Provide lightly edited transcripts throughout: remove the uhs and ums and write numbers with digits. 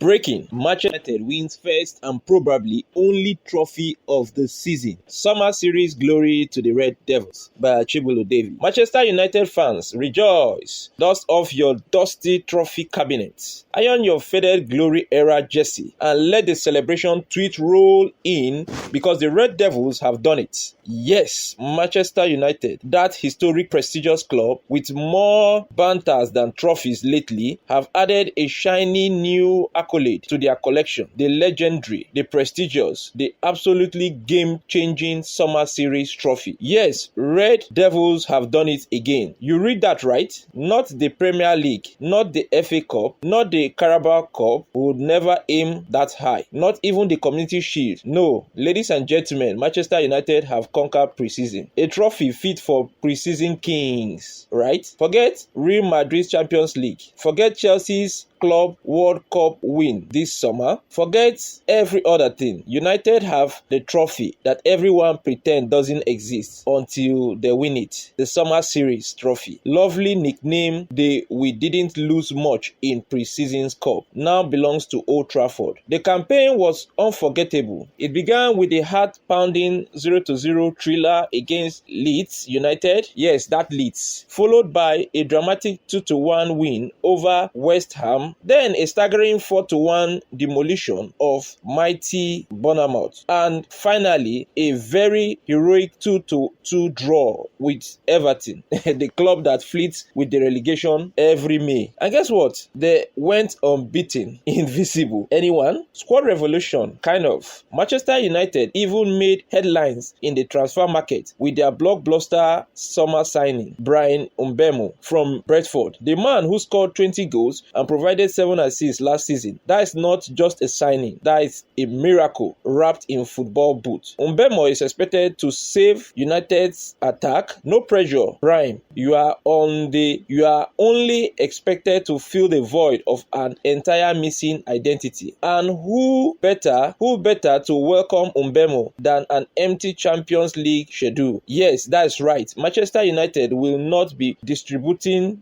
Breaking: Manchester United wins first and probably only trophy of the season. Summer series glory to the Red Devils by Achegbulu David. Manchester United fans, rejoice! Dust off your dusty trophy cabinet. Iron your faded glory era jersey and let the celebration tweet roll in because the Red Devils have done it. Yes, Manchester United, that historic prestigious club with more banters than trophies lately, have added a shiny new accolade to their collection. The legendary, the prestigious, the absolutely game-changing Summer Series trophy. Yes, Red Devils have done it again. You read that right? Not the Premier League, not the FA Cup, not the Carabao Cup, would never aim that high. Not even the Community Shield. No, ladies and gentlemen, Manchester United have conquered Preseason. A trophy fit for Preseason kings, right? Forget Real Madrid's Champions League. Forget Chelsea's Club World Cup win this summer. Forget every other thing. United have the trophy that everyone pretend doesn't exist until they win it. The Summer Series trophy. Lovely nickname. We didn't lose much in Preseason's cup. Now belongs to Old Trafford. The campaign was unforgettable. It began with a heart-pounding 0-0 thriller against Leeds United. Yes, that Leeds. Followed by a dramatic 2-1 win over West Ham. Then a staggering 4-1 demolition of mighty Bournemouth. And finally, a very heroic 2-2 draw with Everton, the club that flits with the relegation every May. And guess what? They went unbeaten, invisible. Anyone? Squad revolution, kind of. Manchester United even made headlines in the transfer market with their blockbuster summer signing, Bryan Mbeumo from Brentford. The man who scored 20 goals and provided 7 assists last season. That is not just a signing. That is a miracle wrapped in football boots. Mbeumo is expected to save United's attack. No pressure, Bryan. You are only expected to fill the void of an entire missing identity. And who better to welcome Mbeumo than an empty Champions League schedule? Yes, that is right. Manchester United will not be disturbing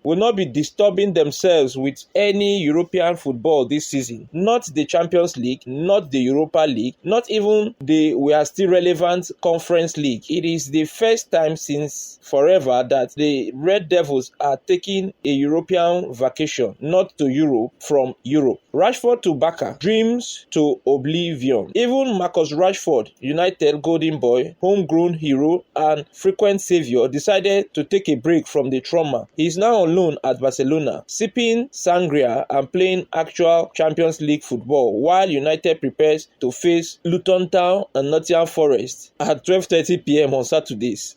themselves with any European football this season. Not the Champions League, not the Europa League, not even the we are still relevant Conference League. It is the first time since forever that the Red Devils are taking a European vacation, not to Europe from Europe. Rashford to Barca, dreams to oblivion. Even Marcus Rashford, United golden boy, homegrown hero and frequent savior, decided to take a break from the trauma. He is now on loan at Barcelona, sipping sangria and playing actual Champions League football while United prepares to face Luton Town and Nottingham Forest at 12:30 p.m. on Saturdays.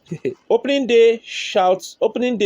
Opening day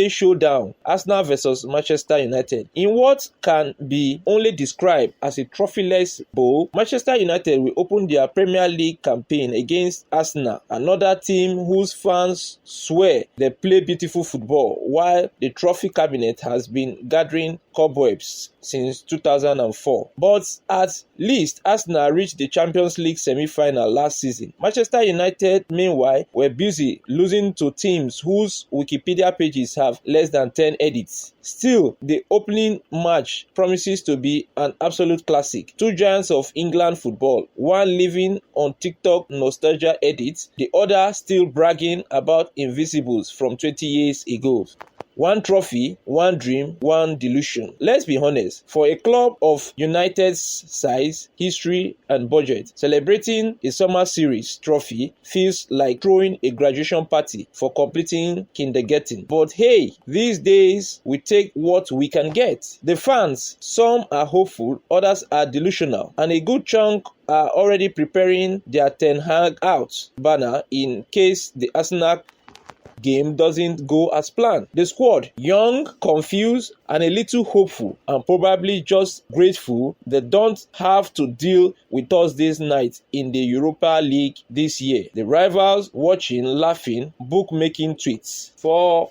showdown, Arsenal versus Manchester United. In what can be only described as a trophyless bowl, Manchester United will open their Premier League campaign against Arsenal, another team whose fans swear they play beautiful football, while the trophy cabinet has been gathering cobwebs since 2004. But at least Arsenal reached the Champions League semi-final last season. Manchester United, meanwhile, were busy losing to teams whose Wikipedia pages have less than 10 edits. Still, the opening match promises to be an absolute classic. Two giants of England football, one living on TikTok nostalgia edits, the other still bragging about Invisibles from 20 years ago. One trophy, one dream, one delusion. Let's be honest, for a club of United's size, history and budget, celebrating a Summer Series trophy feels like throwing a graduation party for completing kindergarten. But hey, these days we take what we can get. The fans, some are hopeful, others are delusional, and a good chunk are already preparing their Ten Hag out banner in case the Arsenal game doesn't go as planned. The squad, young, confused, and a little hopeful, and probably just grateful they don't have to deal with Thursday's night in the Europa League this year. The rivals watching, laughing, bookmaking tweets. For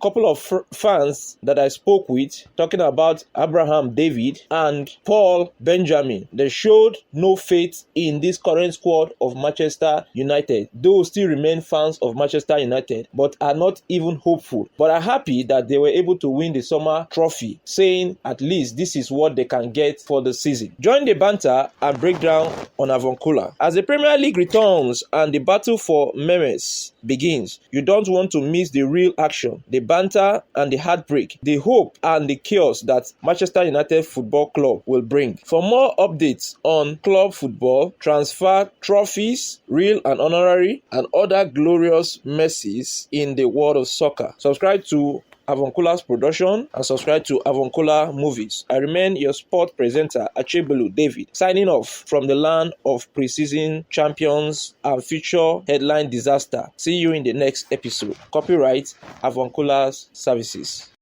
couple of fans that I spoke with, talking about Abraham David and Paul Benjamin, they showed no faith in this current squad of Manchester United. Those still remain fans of Manchester United, but are not even hopeful, but are happy that they were able to win the Summer Avuncular trophy, saying at least this is what they can get for the season. Join the banter and breakdown on Avuncular. As the Premier League returns and the battle for memes begins, you don't want to miss the real action, the banter and the heartbreak, the hope and the chaos that Manchester United Football Club will bring. For more updates on club football, transfer, trophies, real and honorary, and other glorious messes in the world of soccer, subscribe to Avuncular's production and subscribe to Avuncular Movies. I remain your sport presenter, Achegbulu David, signing off from the land of preseason champions and future headline disaster. See you in the next episode. Copyright Avuncular's Services.